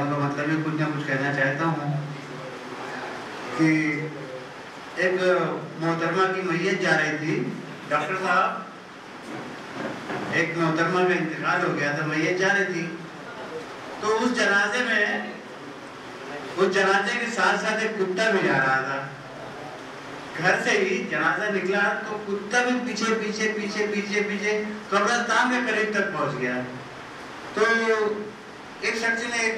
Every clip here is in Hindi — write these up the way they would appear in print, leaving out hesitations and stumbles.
बातों का मतलब ही कुछ ना कुछ कहना चाहता हूँ कि एक मोहतरमा की मैयत जा रही थी। डॉक्टर साहब, एक मोहतरमा का इंतकाल हो गया था, मैयत जा रही थी, तो उस जनाजे में, उस जनाजे के साथ साथ एक कुत्ता भी जा रहा था। घर से ही जनाजा निकला तो कुत्ता भी पीछे पीछे पीछे पीछे पीछे कब्रिस्तान के करीब तक पहुंच गया। तो एक शख्स ने एक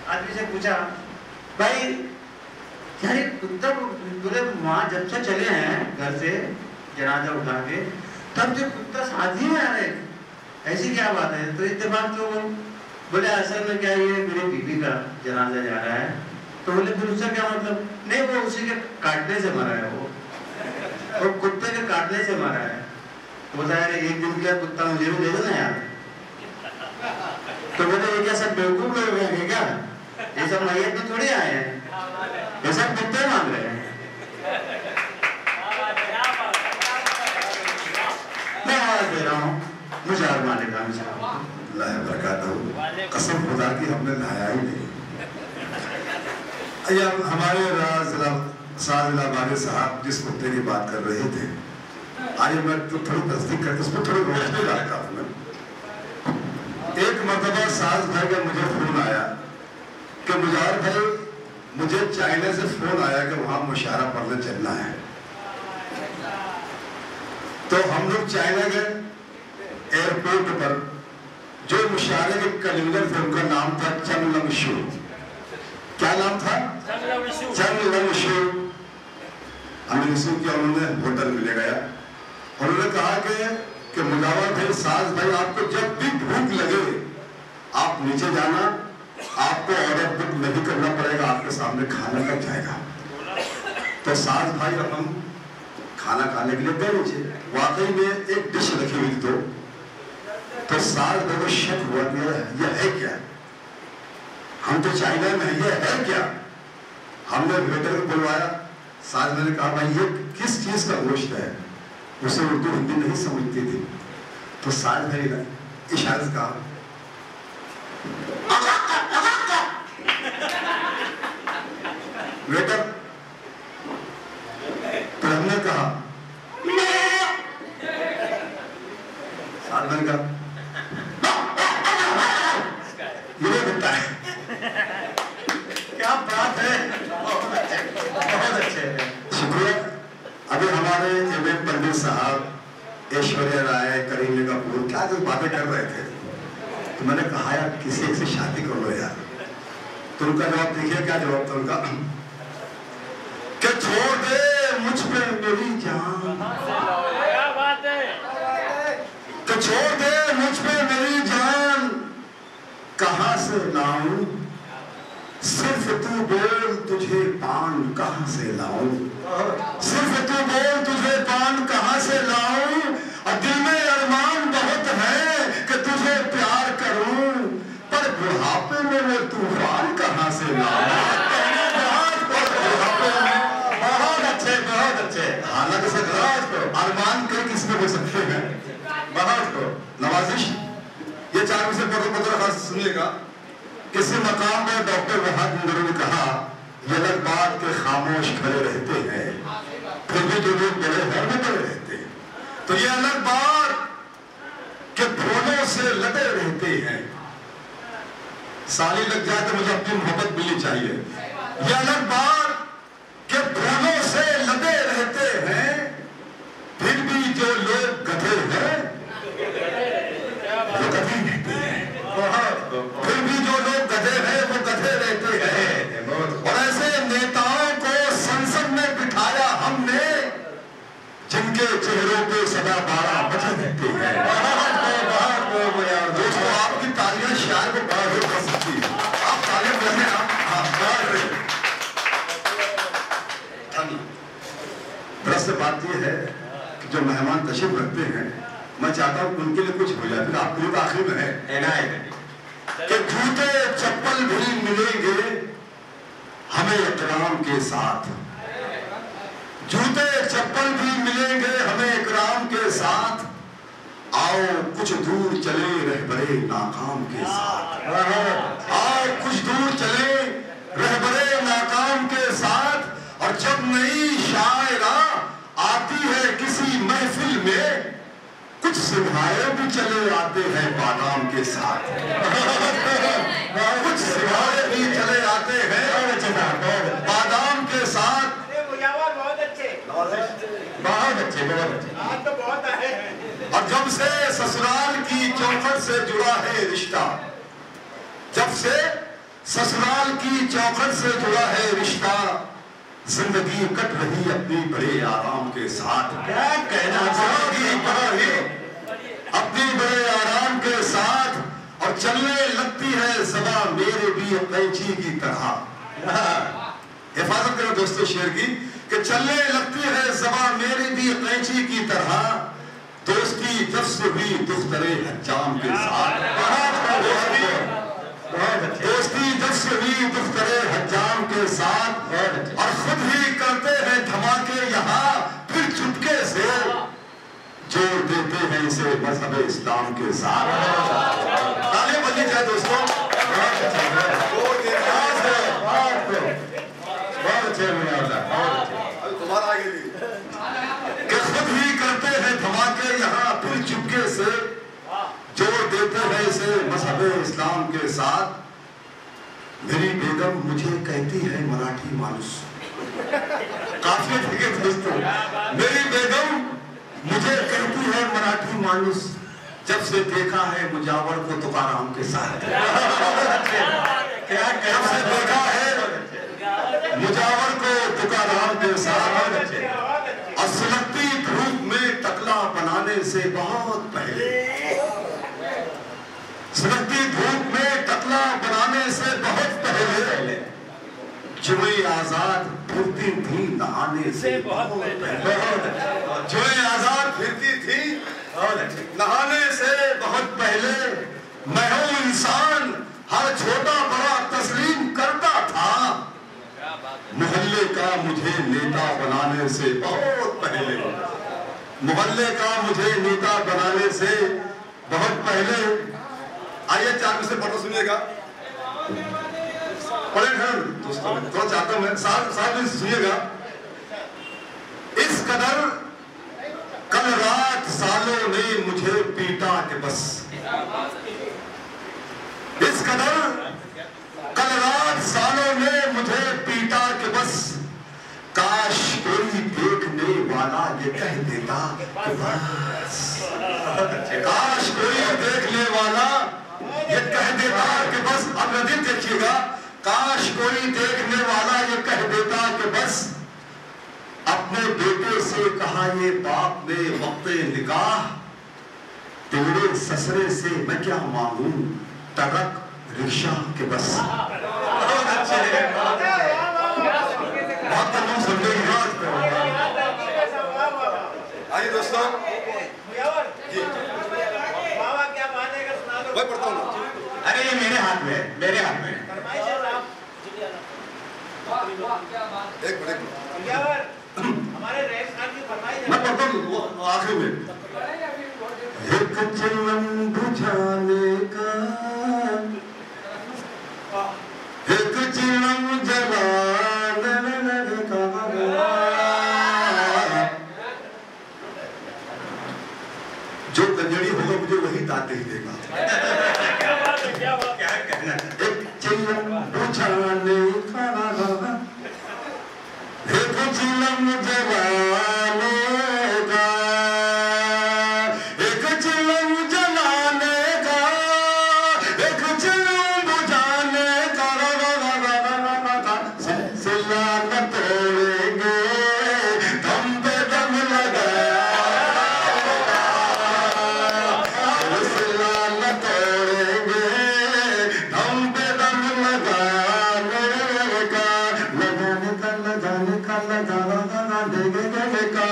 आदमी से पूछा, भाई यार ये कुत्ता बोले वहां जब से चले हैं घर से जनाजा उठा के, तब से कुत्ता साथ ही में आ रहे, ऐसी क्या बात है? तो इत्तेफाक तो बोले असल में क्या ये मेरी बीवी का जनाजा जा रहा है। तो बोले फिर उससे क्या मतलब? नहीं, वो उसी के काटने से मरा है, वो कुत्ते के काटने से मरा है। बोला यार एक दिन क्या कुत्ता मुझे भी दे दो ना यार। तो बोले ये क्या सब बेवकूफ लोग हैं क्या? ये सब मैयत में थोड़ी आए हैं, ये सब कुत्ते मांग रहे हैं। मैं आवाज दे रहा हूँ, मुझे अरमान कसम खुदा की हमने नहाया ही नहीं। हमारे राज साहब जिस कुत्ते की बात कर रहे थे, आइए मैं तो थोड़ी तस्दीक करके उसमें थोड़ी रोशनी डालता हूँ। एक मर्तबा साज भाई का मुझे फोन आया कि मुजार भाई मुझे चाइना से फोन आया कि वहां मुशायरा पढ़ने चलना है। तो हम लोग चाइना गए। एयरपोर्ट पर जो मुशायरे के कलिंगर थे उनका नाम था चंग लंगशू। क्या नाम था? चंग लंगशू। हमने रिसीव किया, उन्होंने होटल में ले गया। उन्होंने कहा कि मुजावर भाई, साज भाई, आपको जब भी भूख लगे आप नीचे जाना, आपको ऑर्डर बुक नहीं करना पड़ेगा, आपके सामने खाना लग जाएगा। तो साज भाई और हम खाना खाने के लिए गए नीचे। वाकई में एक डिश रखी हुई थी। तो साज भाई को शक हुआ कि यह है क्या? हम तो चाइना में है, यह है क्या? हमने वेटर को बुलवाया। साज भाई ने कहा, भाई ये किस चीज का गोश्त है? उसे उर्दू हिंदी नहीं समझती थी। तो साज भाई ने इशारे से कहा, वेटर। तो हमने कहा, साज भाई का ये कुत्ता है। क्या बात है, बहुत अच्छे, बहुत अच्छे। शुक्रिया। अभी हमारे एमए पंडित साहब, ऐश्वर्या राय, करीना कपूर क्या जो बातें कर रहे थे, तो मैंने कहा यार किसी एक से शादी कर लो यार। तो उनका जवाब देखिए, क्या जवाब था उनका, कि छोड़ दे मुझ पे मेरी जान, क्या बात है, कि छोड़ दे मुझ पे मेरी जान, कहां से लाऊं, सिर्फ तू बोल तुझे पान कहां से लाऊं, सिर्फ तू बोल तुझे पान कहां से लाऊं, और दिल में अरमान बहुत है कि तुझे प्यार करूं, पर बुढ़ापे में वो तूफान कहां से लाऊं। बहुत अच्छे, बहुत अच्छे। हालांकि अरमान कई किस्में हो सकते हैं, बहुत को नवाजिश। ये चार विषय पत्र खास सुनिएगा। किसी मकाम में डॉक्टर वहाद मुंदरी ने कहा, ये अलग बात के खामोश खड़े रहते हैं, फिर भी जो लोग बड़े हैं वो बड़े रहते हैं। तो ये अलग बात के फूलों से लदे रहते हैं, साली लग जाए तो मुझे अपनी मोहब्बत मिलनी चाहिए। ये अलग बात के फूलों से लदे रहते हैं, फिर भी जो लोग गधे हैं वो गधे रहते हैं। फिर भी जो लोग गधे हैं वो गधे रहते हैं। और ऐसे नेताओं को संसद में बिठाया हमने, जिनके चेहरों पे सदा 12 बजे रहते हैं। दोस्तों आपकी तालियां शायद को बड़ा कर सकती है, आप तालियां बजाने दरअसल बात यह है कि जो मेहमान तशरीफ रखते हैं, मैं चाहता हूं उनके लिए कुछ हो जाए, फिर आपके लिए आखिर में है कि जूते चप्पल भी मिलेंगे हमें इकराम के साथ, जूते चप्पल भी मिलेंगे हमें इकराम के साथ, आओ कुछ दूर चले रहबरे नाकाम के साथ, आओ कुछ दूर चले आज तो बहुत है। और जब से ससुराल की चौखट से जुड़ा है रिश्ता, जब से ससुराल की चौखट से जुड़ा है रिश्ता, जिंदगी कट रही अपनी बड़े आराम के साथ। क्या कहना, जिंदगी कट रही अपनी बड़े आराम के साथ, और चलने लगती है ज़बां मेरे भी कैंची की तरह। हिफाजत करो दोस्तों शेर की, कि चलने लगती है ज़बां मेरे भी कैंची की तरह, दोस्ती जब से हुई दुख्तरे हज्जाम के साथ। दोस्ती जब से हुई दुख्तरे हज्जाम के साथ, और खुद ही करते हैं धमाके यहाँ, फिर चुपके से जोड़ देते हैं इसे मजहब इस्लाम के साथ। तालियां बजनी चाहिए दोस्तों। कि खुद ही करते हैं धमाके यहाँ, फिर चुपके से जोड़ देते हैं इसे मजहब इस्लाम के साथ। मेरी बेगम मुझे कहती है मराठी मानुस। काफी ठीक है दोस्तों। मेरी बेगम मुझे कहती है मराठी मानुस, जब से देखा है मुजावर को तुकाराम के साथ। क्या जब से देखा है मुजावर को तुकाराम के साथ, और सुलगती धूप में टकला बनाने से बहुत पहले, सुलगती धूप में टकला बनाने से बहुत पहले, जुए आजाद फिरती थी नहाने से बहुत पहले। जुए आजाद फिरती थी नहाने से बहुत पहले, मैं हूं इंसान हर छोटा बड़ा तस्लीम करता था, मोहल्ले का मुझे नेता बनाने से बहुत पहले, मोहल्ले का मुझे नेता बनाने से बहुत पहले। आइए चार में से पढ़ो, सुनिएगा, पढ़े दोस्तों, थोड़ा चाहता हूं मैं, साथ में सुनिएगा। इस कदर कल रात सालों ने मुझे पीटा के बस, इस कदर कल रात सालों ने मुझे पीटा के बस, काश कोई देखने वाला ये कह देता कि बस, काश कोई देखने वाला ये कह देता कि बस। अब नदीम देखिएगा, काश कोई देखने वाला ये कह देता कि बस, अपने बेटे से कहा ये बाप ने वक्ते निकाह, तेरे ससरे से मैं क्या मांगू टरक रिक्शा के बस। बहुत अच्छे, बहुत तमाम समझेगी बात। आइए दोस्तों, मैं पढ़ता हूँ। अरे ये मेरे हाथ में, मेरे हाथ में। एक मिनट, हमारे रईस खान की फरमाइश मैं पढ़ता हूँ आखिर में। एक चिलम बुझाने का, एक चिलम जलाने का, जो गंजड़ी होगा मुझे वही दाद दे देगा। क्या कहना, एक चिलम बुझाने का, एक चिलम जलाने का, एक चिलम जलाने का, एक चिलम बुझाने का, सिलसिला न तोड़ेंगे दम पे दम लगाया, सिलसिला न तोड़ेंगे दम पे दम लगाने का, लगाने का, लगाने का, लगाने का,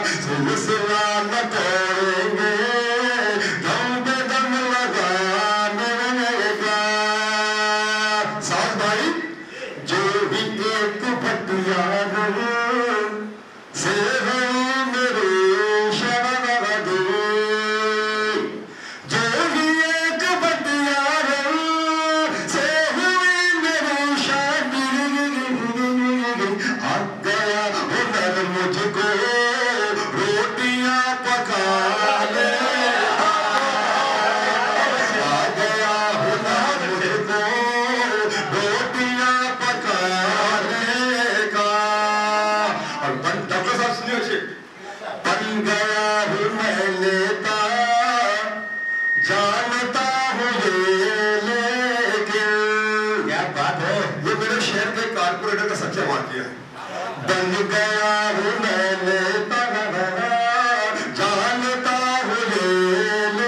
शहर के कारपोरेटर का सच्चा वाकया है। बन गया हूँ मैंने जानता हूँ लेकिन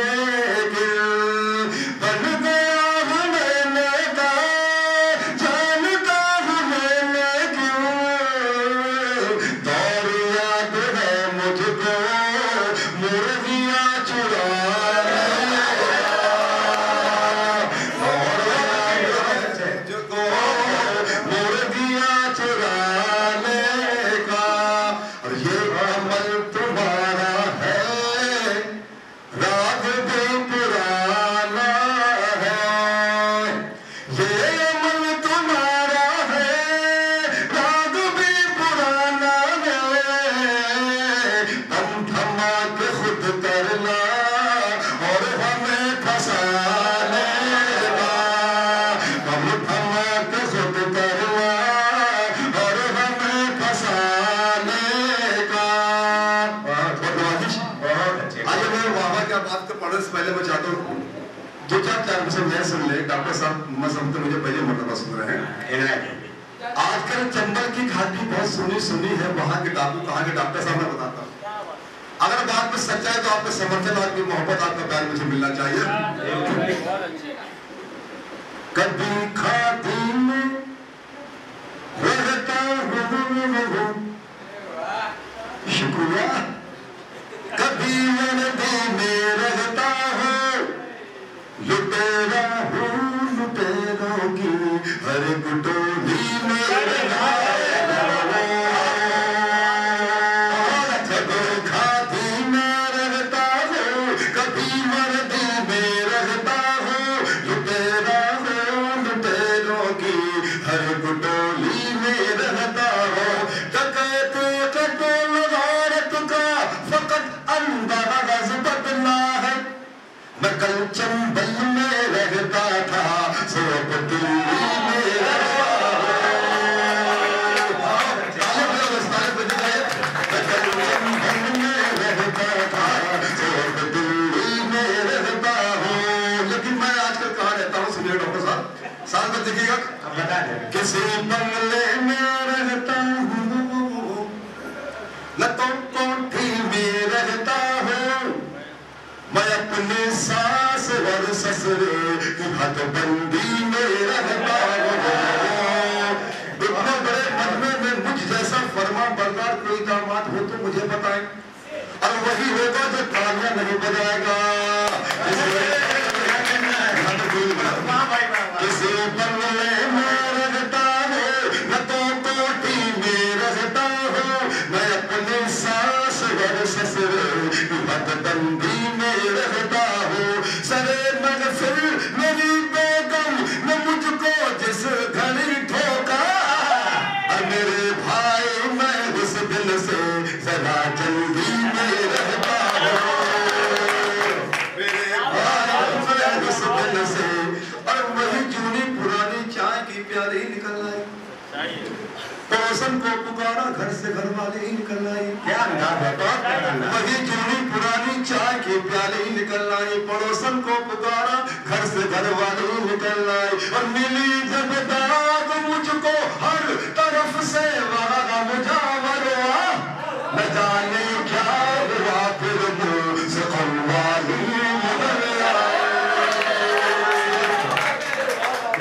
बन गया हूँ मैंने जानता हूँ लेकिन दौर याद है मुझको मुर्गियाँ चुराने पहले मैं चाहता हूँ दो चार मैं सुन ले। डॉक्टर साहब मसम तो मुझे पहले मरतबा सुन रहे हैं। आजकल चंबल की घाटी बहुत सुनी है। वहां के डाकू कहाँ के डॉक्टर साहब मैं बताता हूँ। अगर बात में सच्चा है तो आपका समर्थन, आपकी मोहब्बत, आपका प्यार मुझे मिलना चाहिए। कभी खाती में रहता हूँ, शुक्रिया, कभी नदी में रहता हूँ, लुटेरा हूँ लुटेरों की हर गुटोली में रहता हूँ, कभी खादी में रहता हूँ, कभी नदी में रहता हूँ, लुटेरा हूँ लुटेरों की हर गुटोली में रहता हूँ। डकैती कटोल भारत का फकत अंदाज बदला है। मैं कल चंबल में रहता था, सो अब दिल्ली में रहता हूँ। मैं कल चंबल में रहता था, सो अब दिल्ली में रहता हूँ। लेकिन मैं आजकल कहाँ रहता हूँ सुनिए डॉक्टर साहब, साल में देखिएगा बता दें। किसी बंगले में रहता हूँ, लतों कोठी में रहता हूँ, मैं अपने सास और ससुरे की हदबंदी में रहता हूँ। इतने बड़े मजमे में मुझ जैसा फरमा बरदार कोई दामाद हो तो मुझे बताएं, और वही होगा जो तालियां नहीं बजाएगा। किसी बंगले में रहता हूँ, लतों कोठी में रहता हूँ, मैं अपने सास और ससुरे की हदबंदी में रहता हूँ। सरे महफिल मेरी बेगम ने मुझको जिस घड़ी ठोका, और मेरे भाई मैं उस दिन से जरा जल्दी में रहता हूँ। मेरे भाई मैं उस दिन से, और वही जूनी पुरानी चाय की प्याली निकल आई। पड़ोसन को पुकारा, घर से घर वाले ही निकल आई। क्या अंदाज है? वही जूनी पुरानी चाय की प्याली निकल आई। पड़ोसन को पुकारा, घर से घर वाले ही निकल आई। और मिली जब दाग मुझको हर तरफ से वहाँ मुझावर हुआ, न जाने क्या हुआ फिर मुझसे कौवाली निकल आई।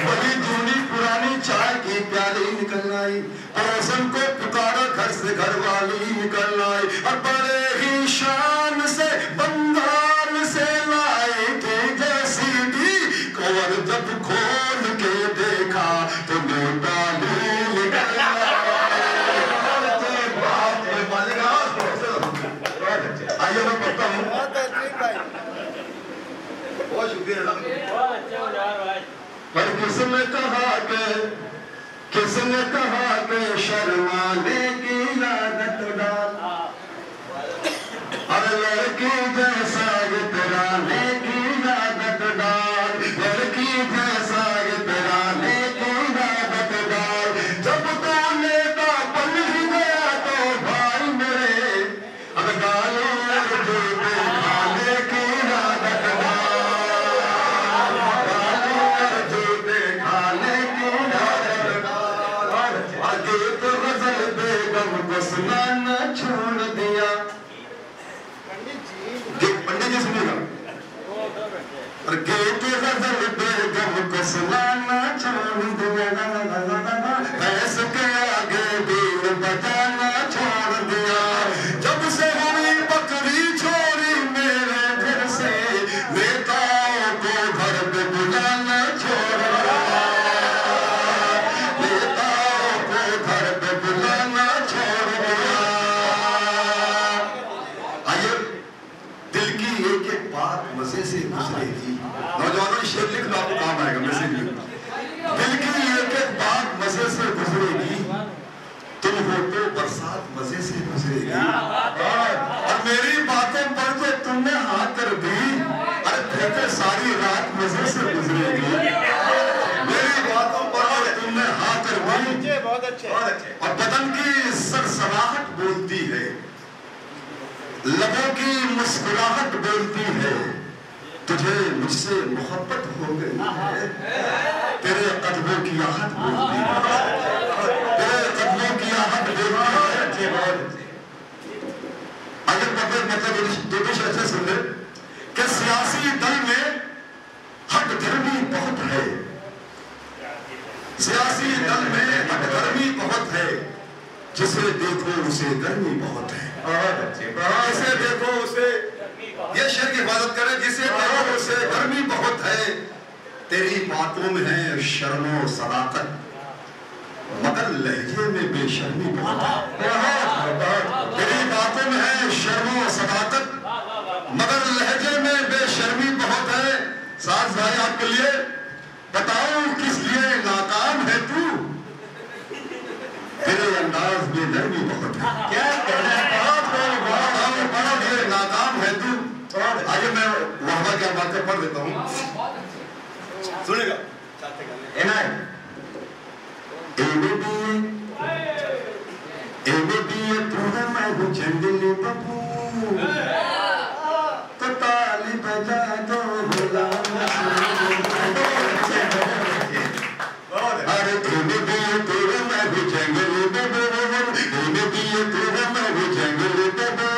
वही जूनी पुरानी चाय की प्याली निकल आई। पड़ोसन को पुकारा, घर से घर वाली निकल आई। और बड़े ही शान से बंगाल से लाई थी जैसी थी, कवर जब खोल के देखा तो नेपाली निकल आई। आइए मैं पढ़ता हूँ। बहुत शुक्रिया। पर किसने कहा कि शर्माने की आदत डाल, और लड़की जैसा इतराने की आदत डाल, लड़की जैसा इतराने की आदत डाल। जब तो नेता बन ही गया तो भाई मेरे, अब गालों में जूते खाने की आदत डाल, गालों में जूते खाने की आदत डाल। छोड़ दिया। पंडित जी सुनिएगा, और गेट गजल बेगम को सुनाना छोड़ दिया, भैंस के आगे बीन बजाना छोड़ दिया। जब से हुई बकरी छोड़ी मेरे घर से, नेताओं को घर पे बुलाना छोड़ दिया, नेताओं को घर पे बुलाना छोड़ दिया। आइए, दिल की एक एक बात मजे से गुजरेगी। नौजवानों, शेर लिख लो, आपको काम आएगा। मैं से दिल की एक एक बात मजे से गुजरेगी, तुम हो तो बरसात मजे से गुजरेगी। और मेरी बातों पर जो तुमने हाथ कर दी, अरे फिर सारी रात मजे से गुजरेगी। मेरी बातों पर जो तुमने हाथ कर दी, बहुत अच्छे और बदन की सरसराहट बोलती है, लबों की मुस्कुराहट बोलती है, तुझे मुझसे मोहब्बत हो गई है। तेरे कदमों की आहट बोलती है, तेरे कदमों की आहट बोलती है। अगर मतलब दो ऐसे सुन ले कि सियासी दल में हठधर्मी बहुत है, सियासी दल में हठधर्मी बहुत है, जिसे देखो उसे गर्मी बहुत है। जिसे देखो उसे, ये शेर की हिफाजत करे, जिसे देखो उसे गर्मी बहुत है। तेरी बातों में है शर्मो सदाकत, मगर लहजे में बेशर्मी बहुत है। तेरी बातों में है शर्मो सदाकत, मगर लहजे में बेशर्मी बहुत है। साथ भाई आपके लिए बताओ, किस लिए नाकाम है तू, तेरे अंदाज में नरमी बहुत है। क्या कहना है, नाकाम है तू। आइए, मैं वहां क्या बात कर पढ़ देता हूँ, सुनेगा। मैं हूँ जंगली बबू, तो ताली बजा दो गुलाम। अरे मैं हूँ जंगली बबू, मैं हूँ जंगली बबू,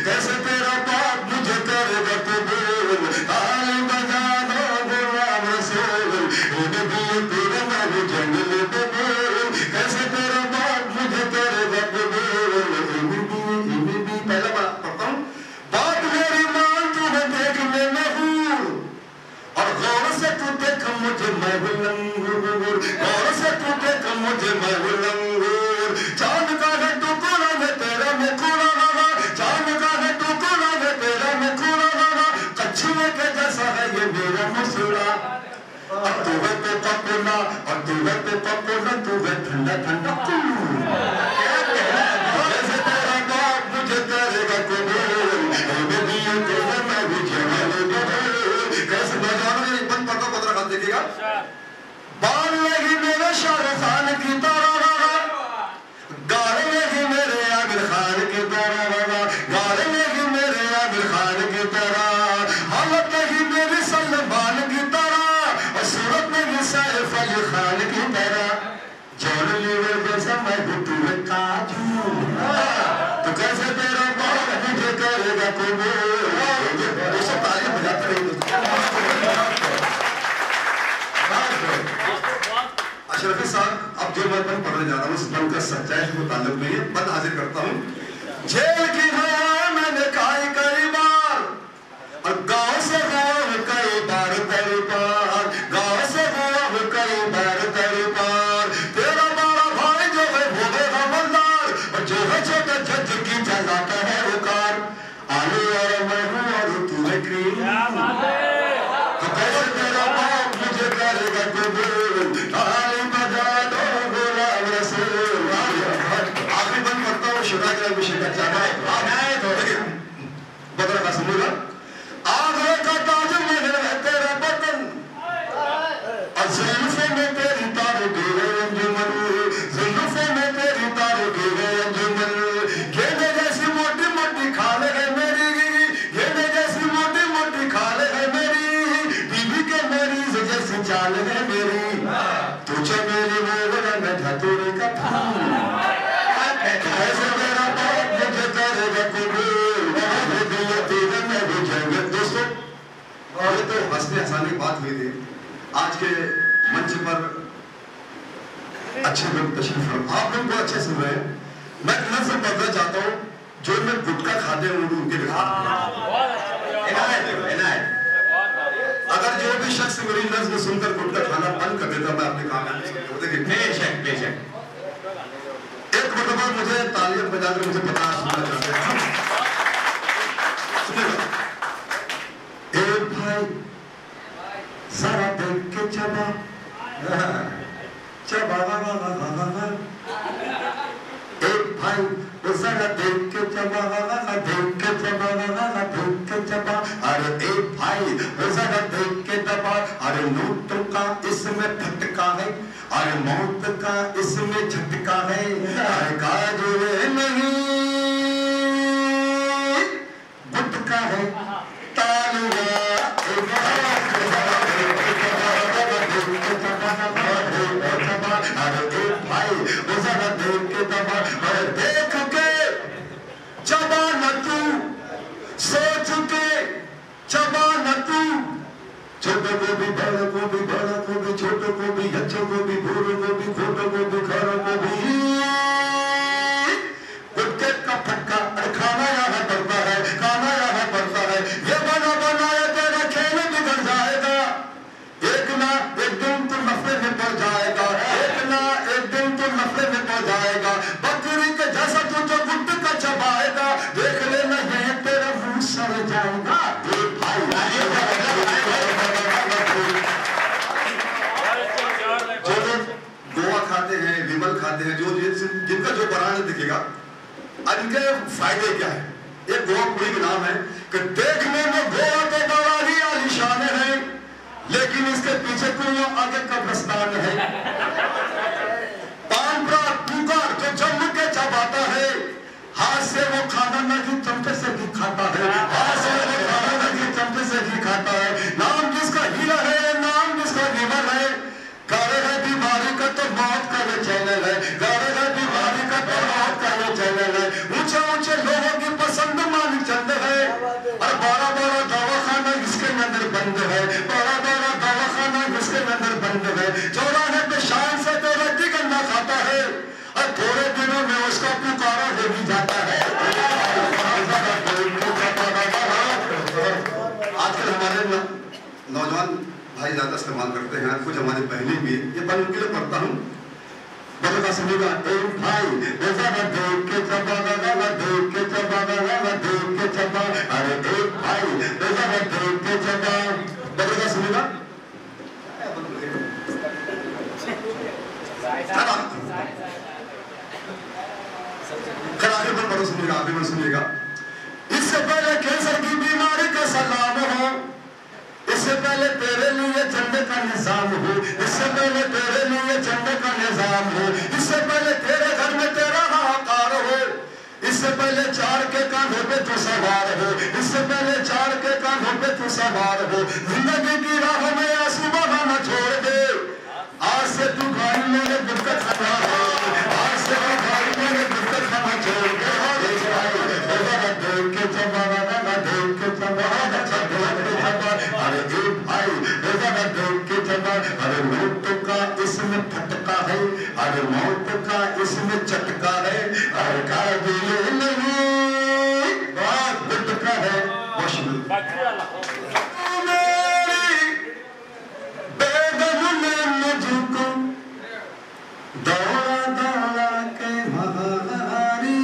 कैसे तेरा बाप मुझे करेगा कबूल, ताली बजा दो गुलाम रसूल। मैं हूँ जंगली बबू, कैसे तेरा बाप मुझे करेगा कबूल। पहला पढ़ता हूँ, बात मेरी मान, तुम्हें देखने में हूँ, और गौर से तू देख मुझे, मैं हूँ लंगूर, गौर से तू देख मुझे, मैं हूँ लंगूर। चांद का है टुकड़ा में तेरा मुखड़ा लगा, चांद का है टुकड़ा में तेरा मुखड़ा लगा, कछुए के जैसा है ये मेरा मुसड़ा। और तू है तो पकोड़ा, और तू है तो पकोड़ा, तू है ठंडा ठंडा कूल। जैसे तेरा बाप मुझे करेगा कबूल, मैं भी जंगली बबूल। कैसे नौजवानों ने बंद पता पत्र खान देखिएगा, बाल लगी मेरे शाहरुख खान की तरह, गाल लगी मेरे आमिर खान की तरह, गाल लगी मेरे आमिर खान की तरह, हालत लगी मेरी सलमान की तरह, और सूरत लगी सैफ अली खान की तरह। जॉन लीवर जैसा मैं हूँ, तू है काजू, तो कैसे तेरा बाप मुझे करेगा कबूल। दोस्तों, तालियां बजाते रहिए। अशरफी साहब, अब जो मैं पढ़ने जा रहा हूँ, उस पन का सच्चाई से मुताल्लिक नहीं है, पन हाजिर करता हूँ। जेल की हवा मैंने खाई कई बार, और गांव से हुआ कई बार तेरे पार, गांव से हुआ कई बार तेरे पार। तेरा बड़ा भाई जो है वो है हवलदार, और जो है छोटा जज की चलाता है उकार। आलू और मैं हूँ और तू है क्रीम, तो कैसे तेरा बाप मुझे करेगा कबूल, ताली बजा दो गुलाम रसूल। आखिरी बंद करता हूँ, शुदा के विषय का जाना है बदला का समूह। आगरे का ताज महल है तेरा बदन, और जुल्फों में तेरी तारों की है अंजुमन, जुल्फों में तेरी तारों की है अंजुमन। गेंदे जैसी मोटी मोटी खाल है मेरी, गेंदे जैसी मोटी मोटी खाल है मेरी, बीबी के मरीज जैसी चाल है मेरी, तुझे मेरी वो रंग धतूरे का फूल। कैसे मेरा बाप ये तो हंसने हंसाने की बात हुई थी। आज के मंच पर अच्छे लोग तशरीफ रखो, आप लोग बहुत अच्छे सुन रहे हैं। मैं इतना से बताना चाहता हूँ, जो लोग गुटखा खाते हैं उनके अगर जो भी शख्स मेरी नज़्म सुनकर गुटखा खाना बंद कर देता, मैं अपने काम देखिए बेशक एक मरतबा मुझे तालियां बजाकर मुझे पता सुनना चाहते हैं। एक भाई सारा देख के चबा एक भाई वो जरा देख के चबा अरे एक भाई वो जरा देख के दबा। अरे नोट का इसमें फटका है, अरे मौत का इसमें झटका है। अरे काजुए नहीं गुटका है तालुआ भाई वो जरा देख के दबा। अरे देख के चबा न तू, सोच के चबा न तू। छोटे को भी बड़ा को भी बड़ा को भी छोटे को भी अच्छे को भी बुरे को भी खोटे को भी खरों को भी गुटके का फटका। अरे खाना यहाँ पड़ता है, खाना यहाँ पड़ता है। ये बना बनाया तेरा खेल बिगड़ जाएगा। एक ना एक दिन तो नफे में पड़ जाएगा, एक ना एक दिन तो नफे में पड़ जाएगा। बकरी के जैसा तू जो गुटका चबाएगा, देख लेना ये तेरा मुंह सड़ जाएगा। गोवा खाते हैं, विमल खाते हैं, जो जिनका जो ब्रांड दिखेगा, इनके फायदे क्या है? एक गोवा पुरी का नाम है कि देखने में गोवा तो बड़ा ही आलीशान है, लेकिन इसके पीछे कुएं आगे कब्रिस्तान है। पानपरा पुकार जो जम के चबाता है, हाथ से वो खाना नहीं चमचे से भी खाता है, हाथ से वो खाना नहीं चमचे से भी खाता है। नाम जिसका हीरा है, नाम जिसका विमल है। गारे है बीमारी का तो मौत का ये चैनल है, गारे है बीमारी का तो मौत का ये चैनल है। ऊंचे ऊंचे लोगों की पसंद मालिक चंद है, और बड़ा बड़ा दवाखाना इसके अंदर बंद है, बड़ा बड़ा दवाखाना इसके अंदर बंद है। चौराहे पे शान से तो रद्दी गन्ना खाता है, और थोड़े दिनों में उसका पुकारा हो भी जाता है। आजकल हमारे नौजवान भाई ज्यादा इस्तेमाल करते हैं, कुछ हमारी बहनें भी, ये मैं उनके लिए पढ़ता हूँ। बता सुनिएगा। एक भाई जरा देख के चबा, देख के चबा, देख के चबा। अरे एक भाई जरा देख के चबा, बता सुनिएगा। आगे पर सुनिएगा, आगे पर सुनिएगा। इससे पहले कैंसर की बीमारी का सलाम हो, इससे पहले तेरे लिए झंडे का निजाम हो, इससे पहले तेरे लिए झंडे का निजाम हो, इससे पहले तेरे घर में तेरा हाहाकार हो, इससे पहले चार के कांधों पे तू सवार हो, इससे पहले चार के कांधों पे तू सवार हो। जिंदगी की राह में आंसू बहाना छोड़ दे, आज से तू गाड़ी में गुटखा खाना है, आज से तू गाड़ी में गुटखा खाना छोड़ दे। देख के चबा, देख के चबा, अरे एक भाई जरा देख के चबा। अरे मौत का इसमें फटका है, अरे मौत का इसमें चटका है। अरे काबिल नहीं बात गुटका है। मेरी बेगम ने मुझको दौड़ा दौड़ा के महारी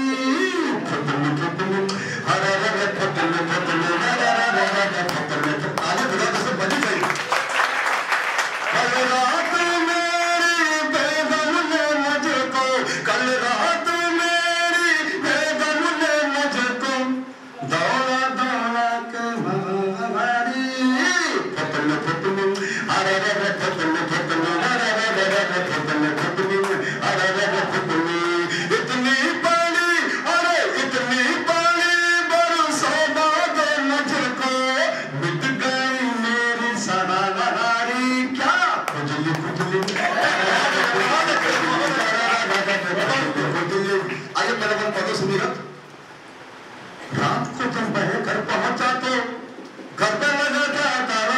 रात को जब मैं घर पहुंचा तो घर पे लगा क्या तारा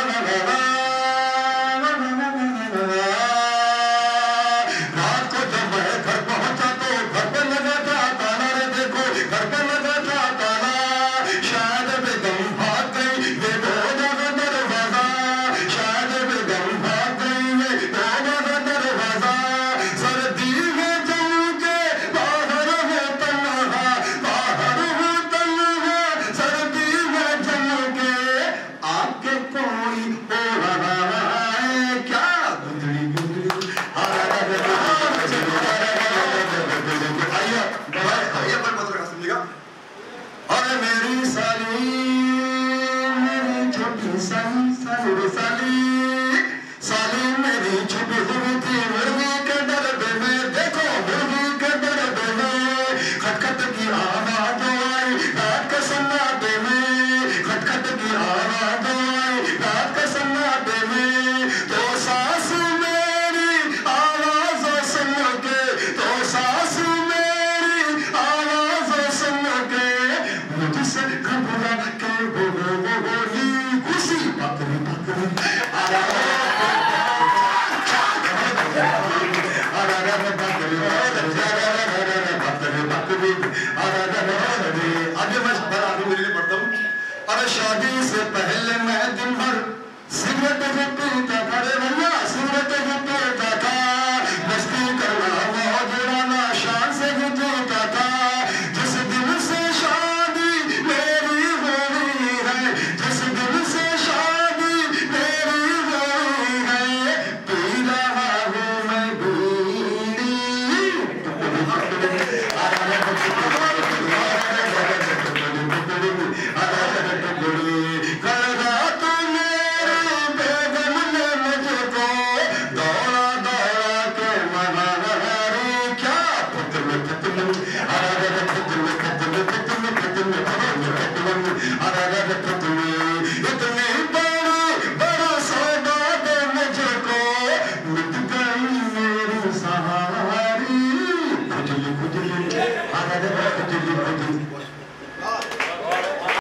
शादी से पहले मैं दिन भर सिगरेट भी पीता था रे भैया, सिगरेट भी